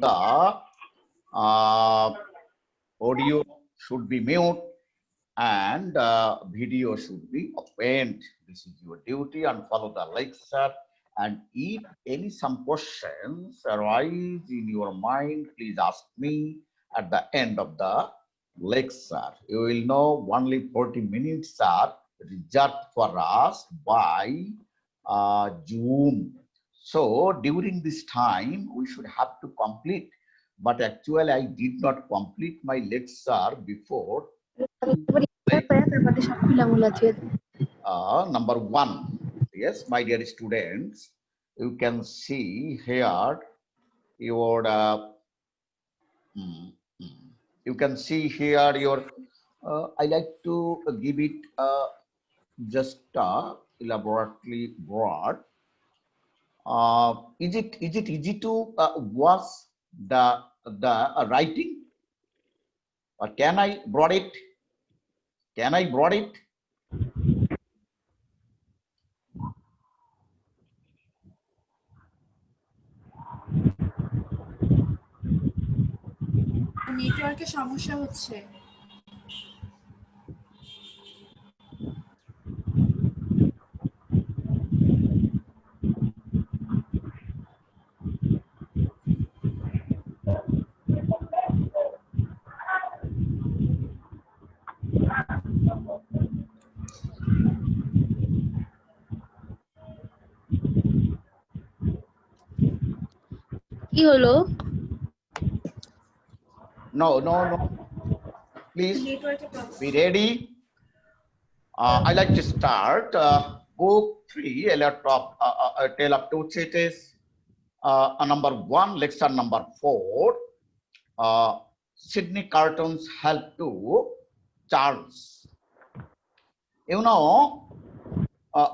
the audio should be mute and video should be opened. This is your duty, and follow the lecture. And if some questions arise in your mind, please ask me at the end of the lecture. You will know only 40 minutes are reserved for us by Zoom. So during this time, we should have to complete. But actually, I did not complete my lecture before. Number one. Yes, my dear students, you can see here your you can see here your I like to give it just elaborately broad. Is it easy to watch the writing, or can I broad it? Can I broad it? নেটওয়ার্কের সমস্যা হচ্ছে। কি হলো? No. Please be ready. I like to start book 3, a lot of a tale of two cities. Number 1, lecture number 4. Sydney Carton's help to Charles. You know,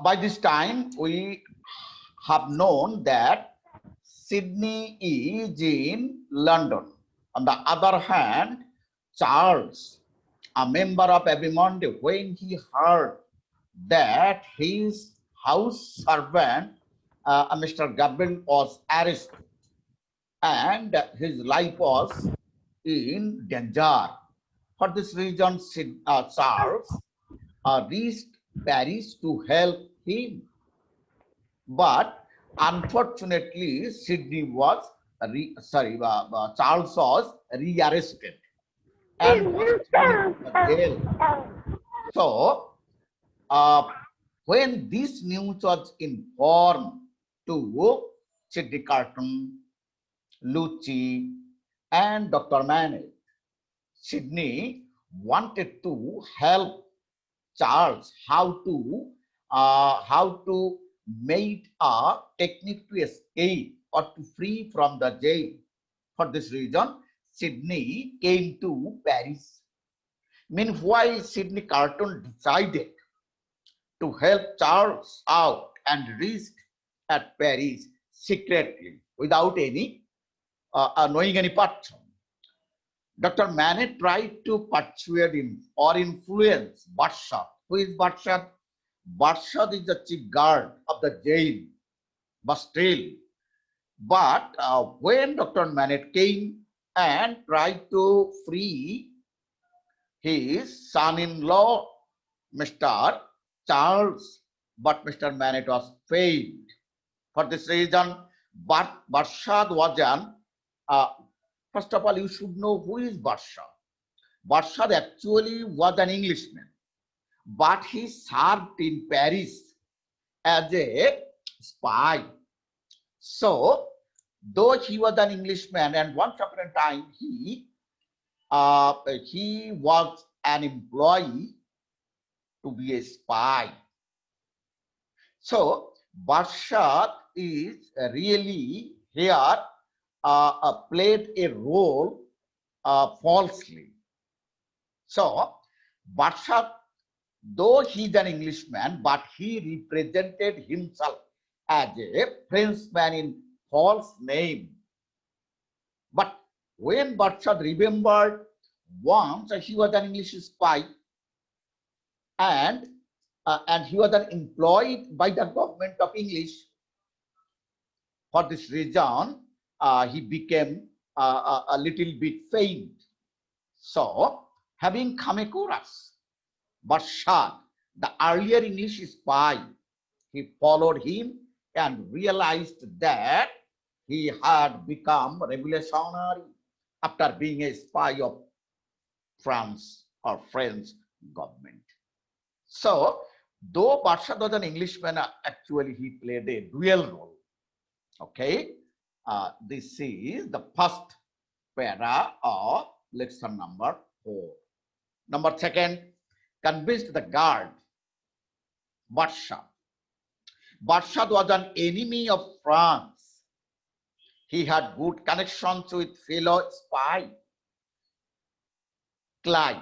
by this time we have known that Sydney is in London. On the other hand, Charles, a member of Abimonde, when he heard that his house servant, Mr. Gabriel, was arrested and his life was in danger. For this reason, Charles reached Paris to help him. But unfortunately, Sydney was Charles was rearrested and was in jail. So, when this news was informed to Sydney Carton, Lucci, and Dr. Manning, Sydney wanted to help Charles how to make a technique to escape or to free from the jail. For this reason, Sydney came to Paris. Meanwhile, Sydney Carton decided to help Charles out and reached at Paris secretly without any knowing any person. Dr. Manet tried to persuade him or influence Barshad. Who is Barshad? Barshad is the chief guard of the jail, Bastille. But when Dr. Manet came and tried to free his son-in-law, Mr. Charles, but Mr. Manet was failed. For this reason, Barshad was first of all, you should know who is Barshad. Barshad actually was an Englishman, but he served in Paris as a spy. So, though he was an Englishman, and once upon a time he was an employee to be a spy. So, Barshad is really here played a role falsely. So, Barshad, though he is an Englishman, but he represented himself as a Frenchman in false name. But when Barshad remembered once he was an English spy and he was employed by the government of English. For this reason, he became a little bit faint. So, having come across Barshad, the earlier English spy, he followed him and realized that he had become revolutionary after being a spy of France or French government. So, though Barshad was an Englishman, actually he played a dual role. Okay, this is the first para of lesson number 4. Number 2, convinced the guard. Barshad. Barshad was an enemy of France. He had good connections with fellow spy Cly.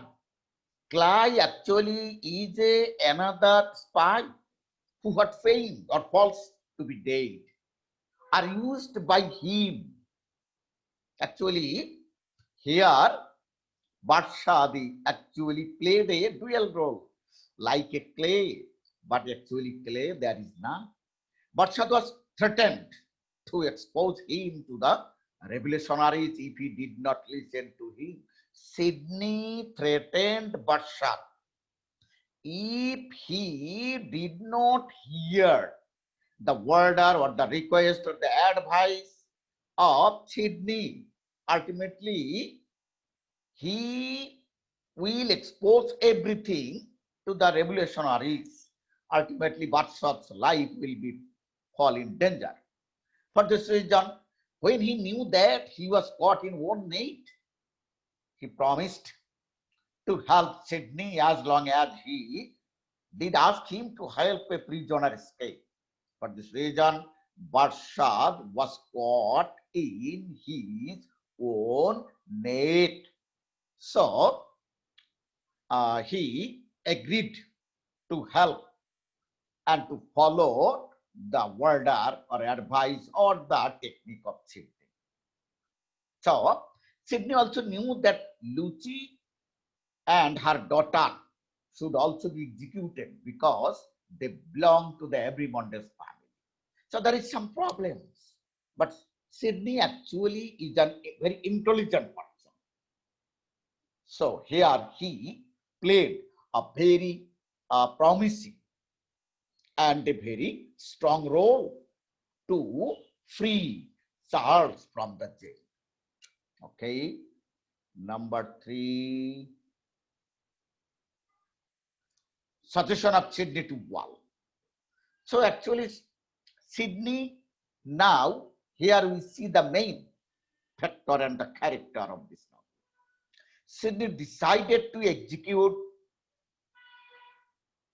Cly actually is another spy who had feigned or false to be dead, are used by him. Actually, here Barshad actually played a dual role, like a clay, but actually clay there is none. Barshad was threatened to expose him to the revolutionaries if he did not listen to him. Sidney threatened Barshad if he did not hear the order or the request or the advice of Sidney. Ultimately, he will expose everything to the revolutionaries. Ultimately, Barshad's life will be fall in danger. For this reason, when he knew that he was caught in one net, he promised to help Sidney as long as he did ask him to help a prisoner escape. For this reason, Barshad was caught in his own net. So, he agreed to help and to follow the order or advice or the technique of Sidney. So, Sidney also knew that Lucy and her daughter should also be executed because they belong to the Ebrimondes family. So, there is some problems. But Sidney actually is a very intelligent person. So, here he played a very promising and a very strong role to free Charles from the jail. Okay, number 3, suggestion of Sidney to Wall. So actually, Sidney, now here we see the main factor and the character of this novel. Sidney decided to execute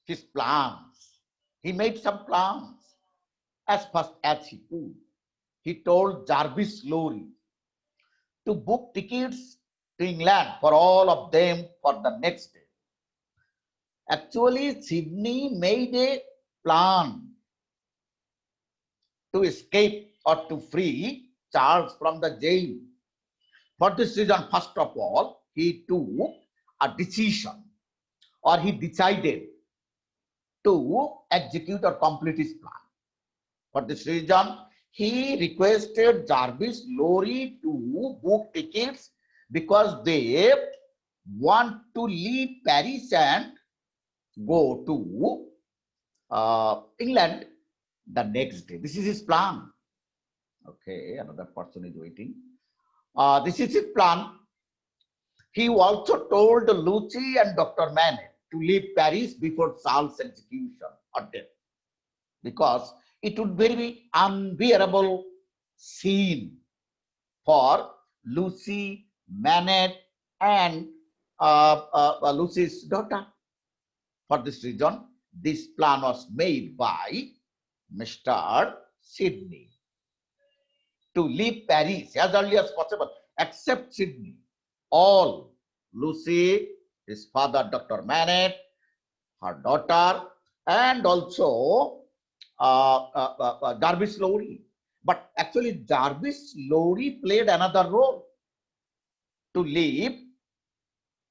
his plans. He made some plans as fast as he could. He told Jarvis Lorry to book tickets to England for all of them for the next day. Actually, Sidney made a plan to escape or to free Charles from the jail. For this reason, first of all, he took a decision or he decided to execute or complete his plan. For this reason, he requested Jarvis Lorry to book tickets because they want to leave Paris and go to England the next day. This is his plan. Okay, another person is waiting. This is his plan. He also told Lucy and Dr. Manet to leave Paris before Charles' execution or death, because it would be very unbearable scene for Lucy, Manet, and Lucy's daughter. For this reason, this plan was made by Mr. Sidney to leave Paris as early as possible, except Sidney. All, Lucy, his father, Dr. Manet, her daughter, and also Jarvis Lorry. But actually, Jarvis Lorry played another role to leave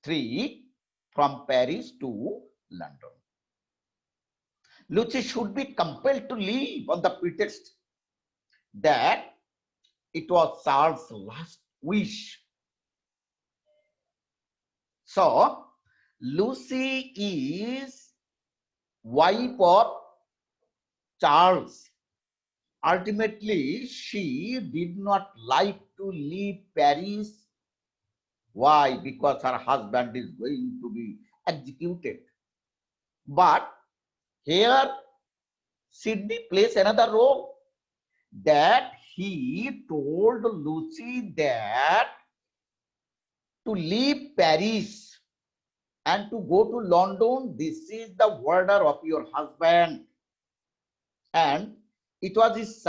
3 from Paris to London. Lucy should be compelled to leave on the pretext that it was Charles' last wish. So Lucy is wife of Charles. Ultimately, she did not like to leave Paris. Why? Because her husband is going to be executed. But here, Sidney plays another role, that he told Lucy that to leave Paris and to go to London, this is the order of your husband. And it was his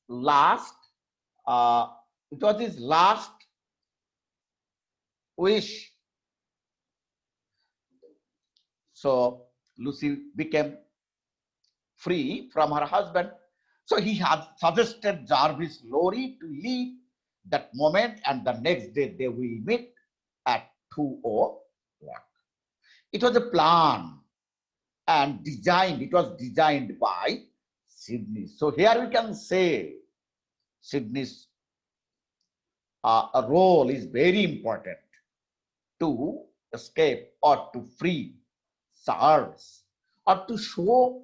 last uh, it was his last wish. So Lucy became free from her husband. So he had suggested Jarvis Lorry to leave that moment, and the next day they will meet at 2 o'clock. It was a plan and designed. It was designed by Sidney. So here we can say Sidney's role is very important to escape or to free Charles or to show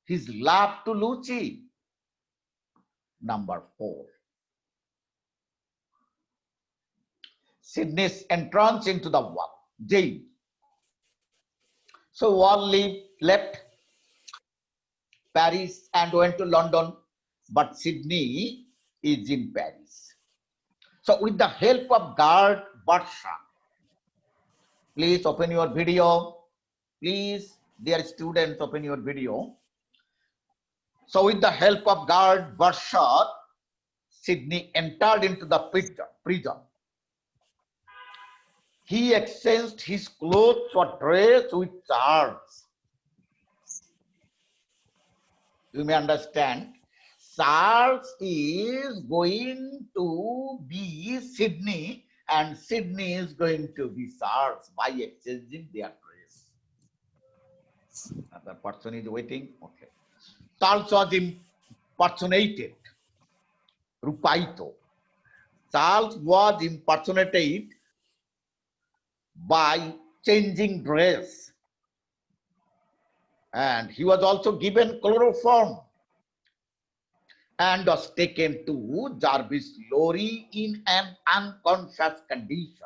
his love to Lucy. Number 4. Sidney's entrance into the jail. So Wally left Paris and went to London, but Sidney is in Paris. So with the help of guard Barsha, please open your video. Please, dear students, open your video. So with the help of guard Barsha, Sidney entered into the prison. He exchanged his clothes for dress with Charles. You may understand, Charles is going to be Sidney and Sidney is going to be Charles by exchanging their dress. Another person is waiting. Okay. Charles was impersonated. Rupaito. Charles was impersonated by changing dress. And he was also given chloroform and was taken to Jarvis Lorry in an unconscious condition.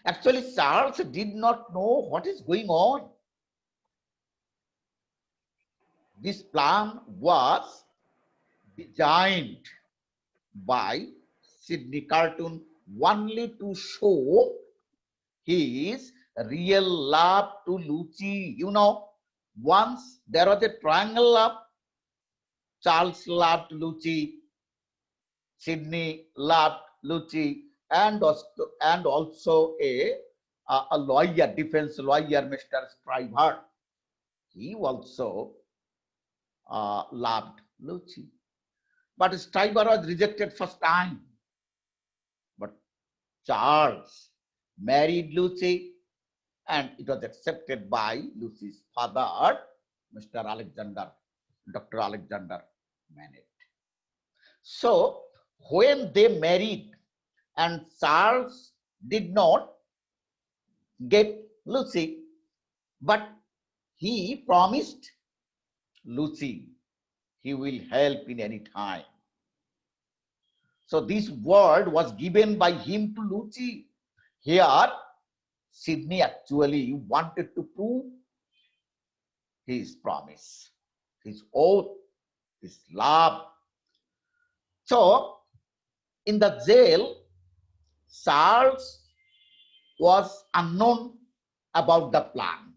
Actually, Charles did not know what is going on. This plan was designed by Sidney Carton only to show his real love to Lucy. You know, once there was a triangle love. Charles loved Lucy, Sidney loved Lucy, and also a lawyer, defense lawyer, Mr. Stryver. He also loved Lucy. But Stryver was rejected first time. But Charles married Lucy, and it was accepted by Lucy's father, Mr. Alexander, Dr. Alexander Manet. So when they married and Charles did not get Lucy, but he promised Lucy he will help in any time. So this word was given by him to Lucy. Here, Sidney actually wanted to prove his promise, his oath, his love. So in the jail, Charles was unknown about the plan.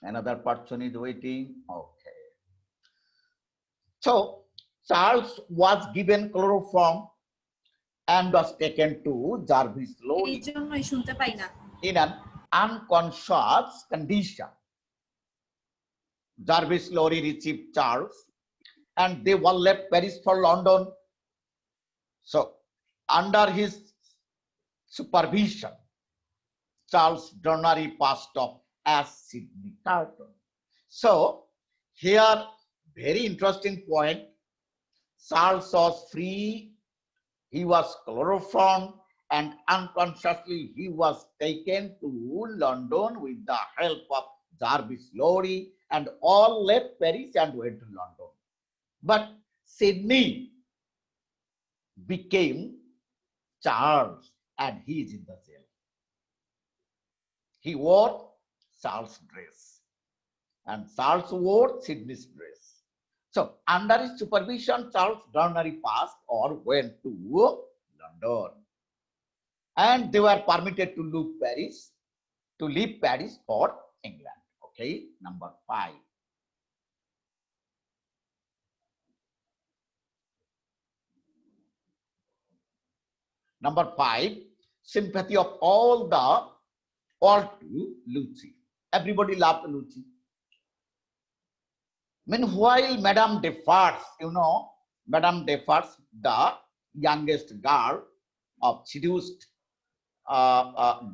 Another person is waiting. Okay. So Charles was given chloroform and was taken to Jarvis Lorry in an unconscious condition. Jarvis Lorry received Charles and they all left Paris for London. So under his supervision, Charles Dornery passed off as Sidney Carton. So here, very interesting point. Charles was free, he was chloroformed, and unconsciously he was taken to London with the help of Jarvis Lorry, and all left Paris and went to London. But Sydney became Charles and he is in the jail. He wore Charles' dress and Charles wore Sydney's dress. So under his supervision, Charles Darnley passed or went to London, and they were permitted to leave Paris for England. Okay, number 5. Number 5, sympathy of all the world to Lucy. Everybody loved Lucy. Meanwhile, Madame Defarge, Madame Defarge, the youngest girl of seduced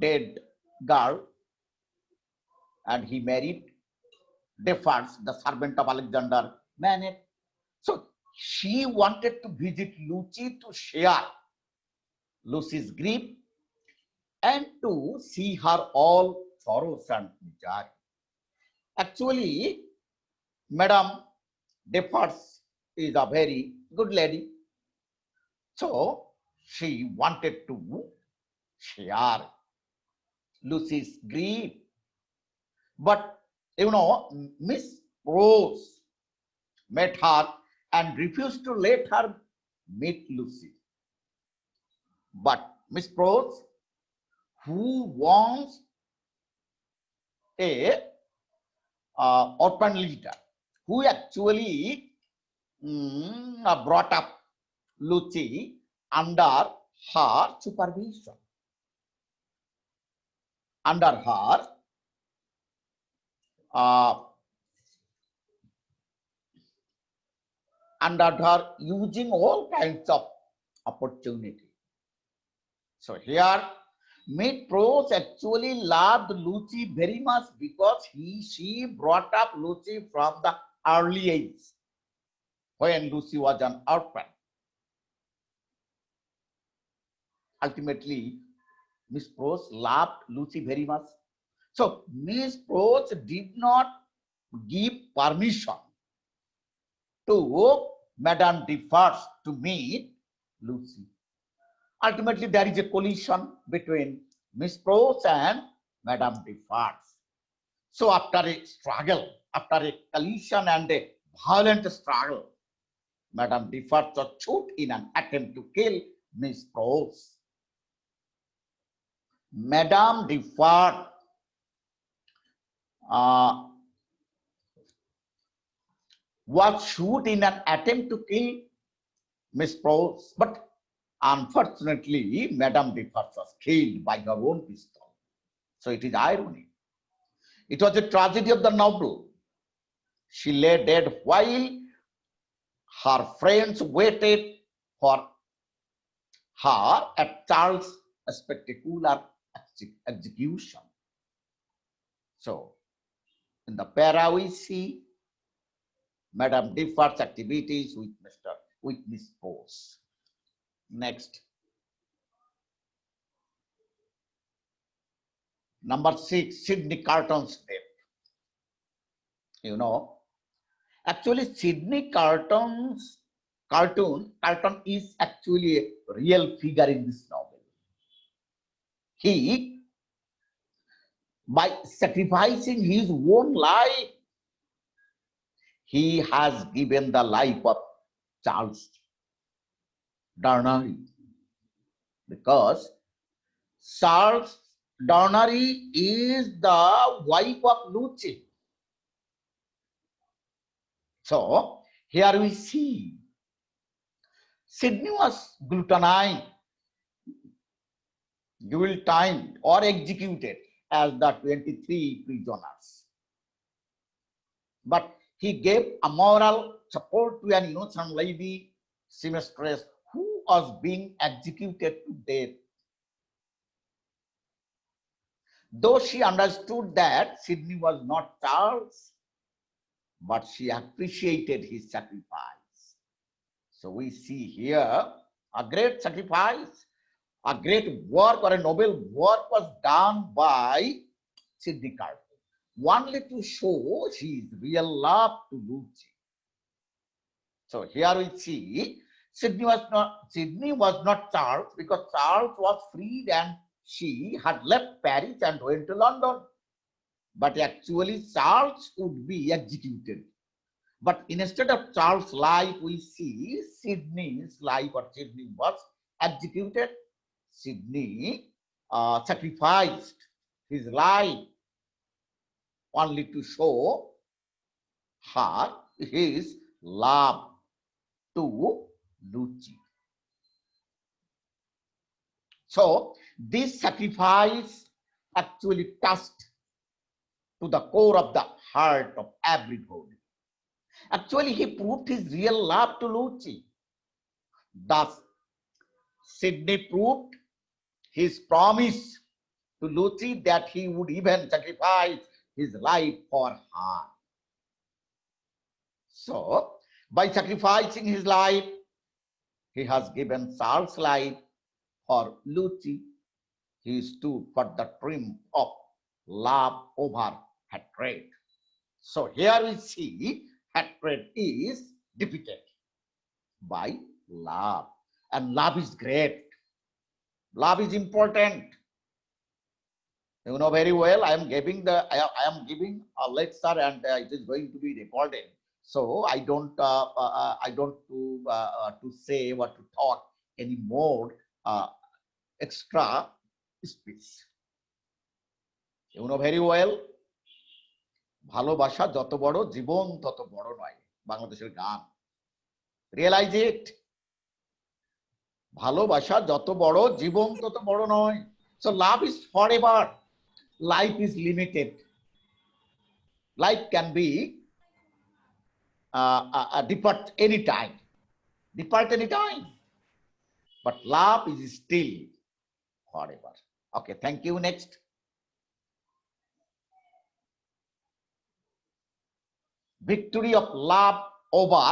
dead girl, and he married Defarge, the servant of Alexander Manet. So she wanted to visit Lucy to share Lucy's grief and to see her all sorrows and misery. Actually, Madame Defarge is a very good lady. So she wanted to share Lucy's grief. But Miss Rose met her and refused to let her meet Lucy. But Miss Rose, who wants a orphan leader, who actually brought up Lucy under her supervision, under her using all kinds of opportunity. So here, Miss Rose actually loved Lucy very much because she brought up Lucy from the early age when Lucy was an orphan. Ultimately, Miss Rose loved Lucy very much. So Miss Rose did not give permission to Madame Defarge to meet Lucy. Ultimately, there is a collision between Miss Rose and Madame Defarge. So after a struggle, after a collision and a violent struggle, Madame Defarge was shot in an attempt to kill Miss Rose. Madame Defarge was shot in an attempt to kill Miss Rose, but unfortunately, Madame Defarge was killed by her own pistol. So it is irony. It was a tragedy of the novel. She lay dead while her friends waited for her at Charles' spectacular execution. So, in the para we see Madame Defarge's activities with Miss Rose. Next. Number 6, Sydney Carton's death. Actually Sydney Carton is actually a real figure in this novel. He, by sacrificing his own life, he has given the life of Charles Darnley, because Charles Darnley is the wife of Lucy. So here we see Sydney was guillotined or executed as the 23 prisoners. But he gave a moral support to an innocent lady, seamstress, who was being executed to death. Though she understood that Sydney was not Charles, but she appreciated his sacrifice. So we see here a great sacrifice, a great work or a noble work was done by Sidney Carver, only to show his real love to Lucy. So here we see Sydney was not Charles, because Charles was freed and she had left Paris and went to London. But actually Charles would be executed. But instead of Charles' life, we see Sydney's life, or Sydney was executed. Sydney sacrificed his life only to show her his love to Lucy. So this sacrifice actually touched to the core of the heart of everybody. Actually, he proved his real love to Lucy. Thus, Sidney proved his promise to Lucy that he would even sacrifice his life for her. So, by sacrificing his life, he has given Charles' life for Lucy. He stood for the triumph of love over hatred. So here we see hatred is defeated by love, and love is great. Love is important. You know very well. I am giving a lecture, and it is going to be recorded. So I don't to say or to talk any more extra speech. You know very well. ভালোবাসা যত বড় জীবন তত বড় নয়, বাংলাদেশের গান। Realise ইট। ভালোবাসা যত বড় জীবন তত বড় নয়। So love is forever. Life is limited. Life can be depart anytime. Depart anytime. But love is still forever. Okay, thank you. Next. Victory of love over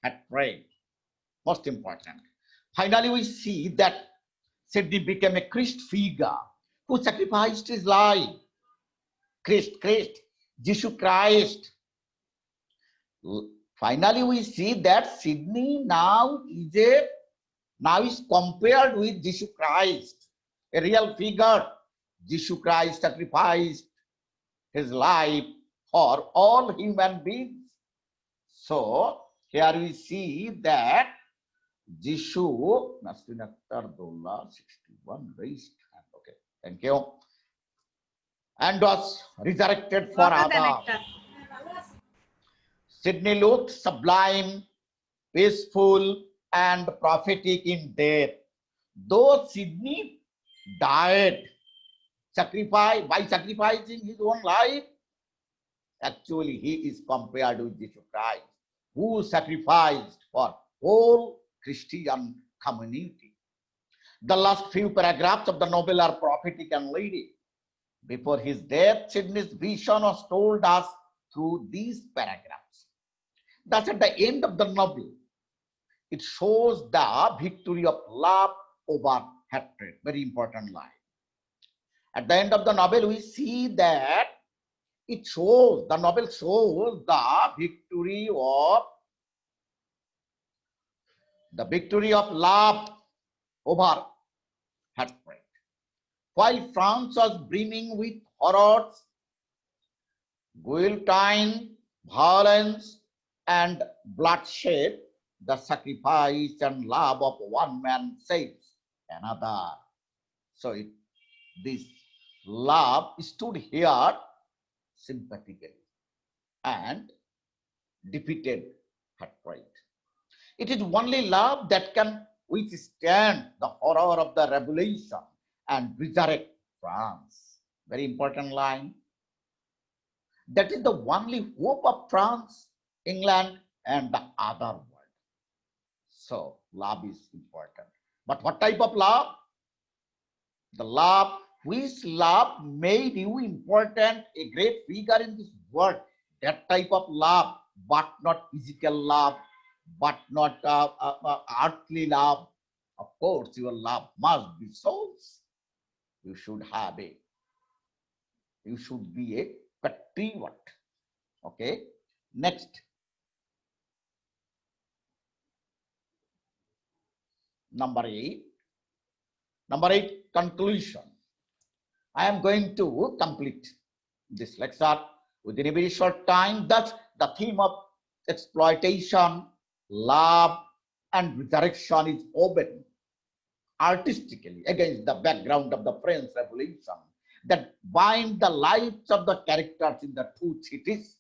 hatred. Most important. Finally, we see that Sidney became a Christ figure who sacrificed his life. Christ, Jesus Christ. Finally, we see that Sidney now is compared with Jesus Christ, a real figure. Jesus Christ sacrificed his life for all human beings. So here we see that Jishu, Nasrin Akhtar Dolla, 61, raised hand. Okay, thank you. And was resurrected for others. Sidney looked sublime, peaceful, and prophetic in death. Though Sidney died, by sacrificing his own life, actually he is compared with Jesus Christ, who sacrificed for whole Christian community. The last few paragraphs of the novel are prophetic and leading. Before his death, Sidney's vision was told us through these paragraphs. Thus, at the end of the novel, it shows the victory of love over hatred. Very important line. At the end of the novel, we see that the novel shows the victory of love over hatred. While France was brimming with horrors, guillotine, violence, and bloodshed, the sacrifice and love of one man saves another. So this love stood here sympathetically and defeated hatred. It is only love that can withstand the horror of the revolution and resurrect France. Very important line. That is the only hope of France, England, and the other world. So love is important. But what type of love? The love, which love made you important, a great figure in this world. That type of love, but not physical love, but not earthly love. Of course, your love must be souls. You should have a, you should be a patriot. Okay. Next, number 8. Number 8, conclusion. I am going to complete this lecture within a very short time. That's the theme of exploitation, love, and resurrection is woven artistically against the background of the French Revolution that bind the lives of the characters in the two cities,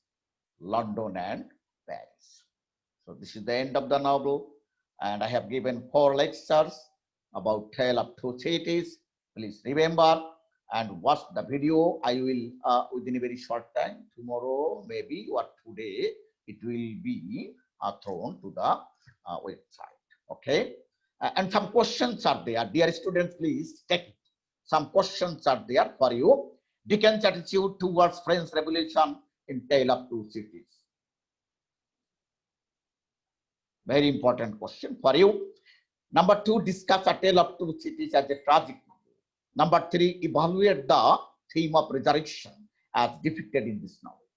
London and Paris. So this is the end of the novel, and I have given 4 lectures about Tale of Two Cities. Please remember and watch the video. I will within a very short time, tomorrow maybe or today, it will be thrown to the website. Okay, and some questions are there, dear students. Please take it. Some questions are there for you. Dickens' attitude towards French Revolution in Tale of Two Cities. Very important question for you. Number 2, discuss A Tale of Two Cities as a tragic novel. Number 3, evaluate the theme of resurrection as depicted in this novel.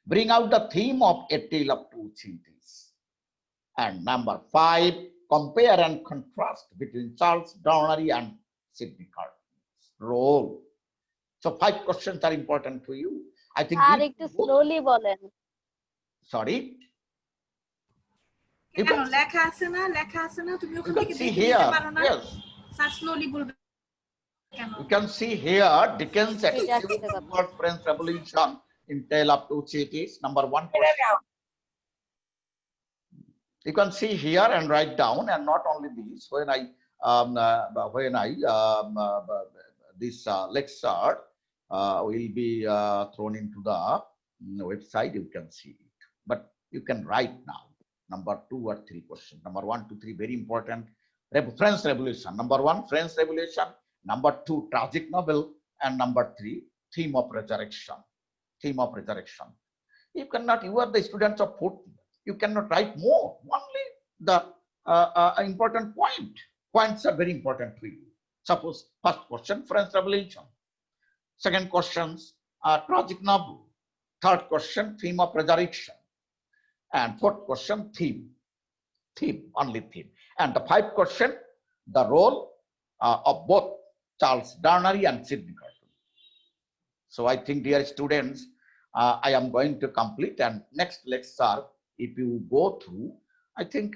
Bring out the theme of A Tale of Two Cities. And number 5, compare and contrast between Charles Downery and Sidney Carton's role. So 5 questions are important to you. I think. আর একটু slowly বলেন। Sorry. কেন লেখা আছে না তুমি ওখান থেকে দেখে নিতে পারো না? স্যার স্লোলি বলবে কেন? You can see here Dickens' attitude towards French Revolution in Tale of Two Cities. Number 1 question. You can see here and write down, and not only this. When I this lecture will be thrown into the website, you can see it. But you can write now. Number 2 or 3 questions. Number 1, 2, 3, very important. French Revolution. Number 1, French Revolution. Number 2, tragic novel. And number 3, theme of resurrection. Theme of resurrection. You cannot, you are the students of 4th year. You cannot write more. Only the important point. Points are very important to you. Suppose first question, French Revolution. Second questions, tragic novel. Third question, theme of resurrection. And 4th question, theme, only theme. And the 5th question, the role of both Charles Downery and Sidney Carton. So I think, dear students, I am going to complete, and next lecture, if you go through, I think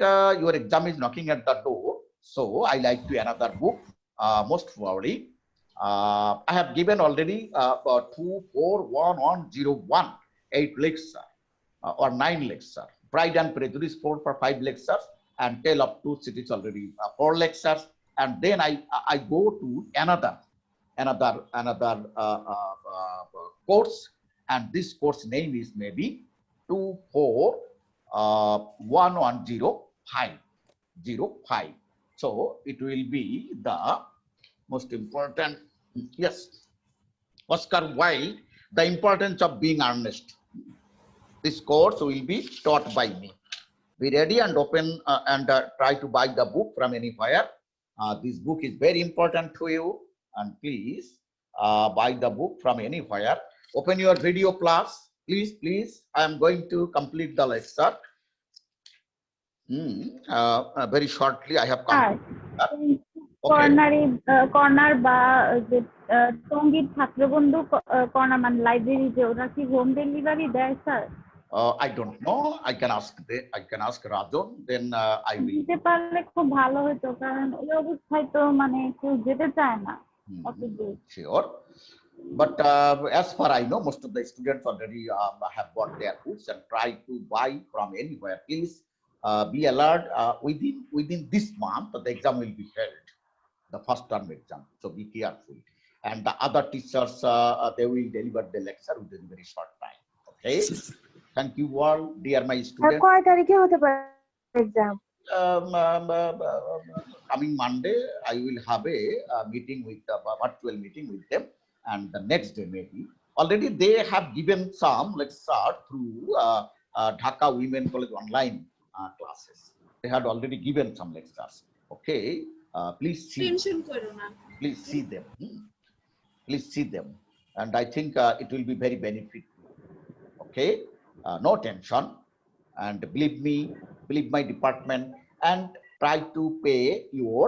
your exam is knocking at the door. So I like to another book, most probably. I have given already 2, 4, 1, 1, 0, 1, 8 lecture. Or 9 lectures. Pride and Prejudice 4 for 5 lectures, and Tale of Two Cities already 4 lectures. And then I go to another course, and this course name is maybe 241105. So it will be the most important. Yes, Oscar Wilde, The Importance of Being Earnest. This course will be taught by me. Be ready and open and try to buy the book from anywhere. This book is very important to you, and please buy the book from anywhere. Open your video class, please. I am going to complete the lecture. Very shortly, I have completed. Corner বা যে সঙ্গীত ছাত্রবন্ধু corner মানে লাইব্রেরিতে ওরা কি home delivery দেয় sir? I don't know. I can ask Rajon. Then I will. দিতে পারলে খুব ভালো হতো, কারণ এই অবস্থায় তো মানে কেউ যেতে চায় না। Sure. But as far I know, most of the students already have bought their books and try to buy from anywhere. Please be alert. Within this month, the exam will be held, the first term exam. So be careful. And the other teachers, they will deliver the lecture within a very short time. Okay. Thank you all, dear my students. কয় তারিখে হতে পারে exam? Coming Monday, I will have a meeting with the virtual meeting with them, and the next day maybe. Already they have given some lecture through Dhaka Women College online classes. They had already given some lectures. Okay, please see. Tension করো না Please see them. Please see them, and I think it will be very beneficial. Okay, no tension, and believe me, believe my department, and try to pay your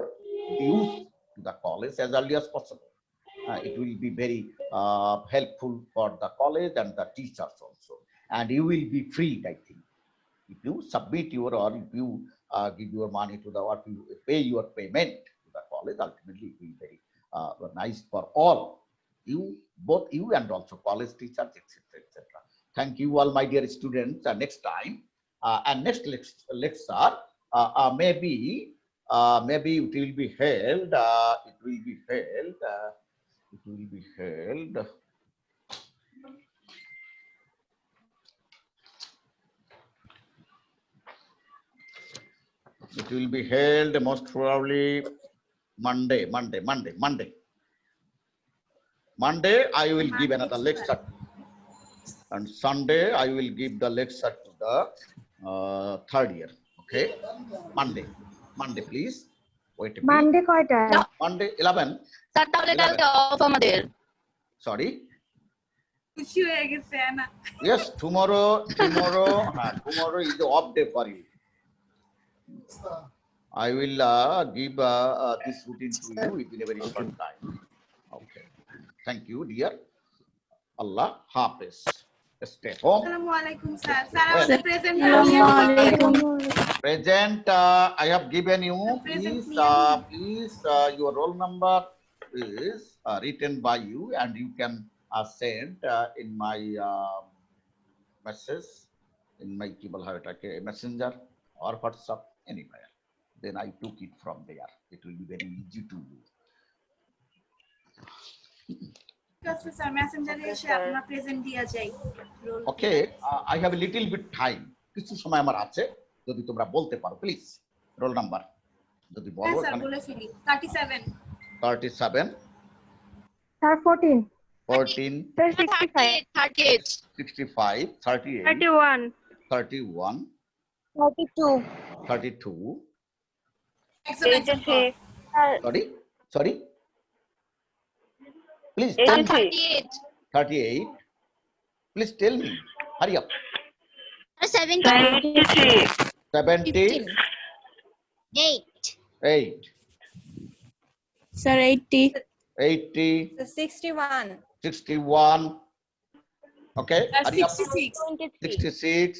dues to the college as early as possible. It will be very helpful for the college and the teachers also, and you will be freed, I think. If you submit your, or if you give your money to the, or if you pay your payment to the college, ultimately it will be very nice for all you, both you and also college teachers, etc., etc. Thank you all, my dear students. Next time and next lecture, maybe it will be held. It will be held. It will be held. It will be held most probably Monday. Monday, I will give another lecture, and Sunday I will give the lecture to the third year. Okay, Monday, please. Wait a minute. Monday কয়টা? Monday 11. Sir তাহলে কালকে of আমাদের। Sorry. খুশি হয়ে গেছে না Yes, tomorrow is the off day for you. I will give this routine to you within a very short time. Okay. Thank you, dear. Allah Hafiz. Stay home. আসসালামু আলাইকুম sir sir আমাদের present Present, I have given you. Please, your roll number is written by you, and you can send in my message, in my messenger or WhatsApp, anywhere. Then I took it from there. It will be very easy to do. Sir মেসেঞ্জারে এসে আপনার present দিয়া যাই Okay, I have a little bit time. কিছু সময় আমার আছে, যদি তোমরা বলতে পারো প্লিজ রোল নাম্বার যদি বলো। স্যার বলে ফেলি 37 37 sir 14 14 38 65 38 31 31 32 32 86 sorry please 38 please tell me, hurry up. 78 Sir 80 61 okay, hurry up. 66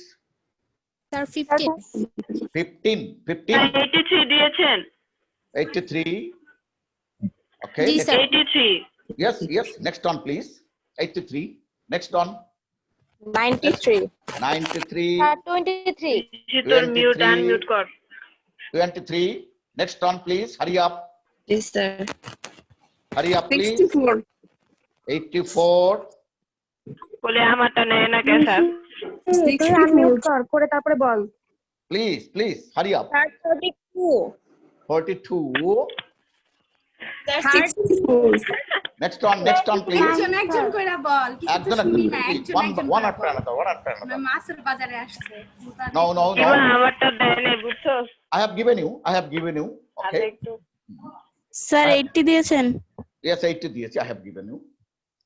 Sir 15 83 দিয়েছেন 83 okay, Ji, sir. 83 yes, next one please. 83 next one 93 93 23 তোর মিউট আনমিউট কর 23 next one please, hurry up. Yes sir Hurry up, please. 64 বলে আমারটা নেয় না কে sir তুই unmute করে তারপরে বল। Please, hurry up. 32 42 64 next one please. একজন কইরা বল কিছু তো শুনি না একজন one after another. মাছের বাজারে আসছে No. আমারটা দেয় না বুঝছো I have given you okay. Sir 80 দিয়েছেন Yes, 80 দিয়েছি, I have given you.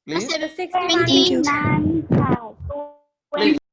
Please. 69 Please.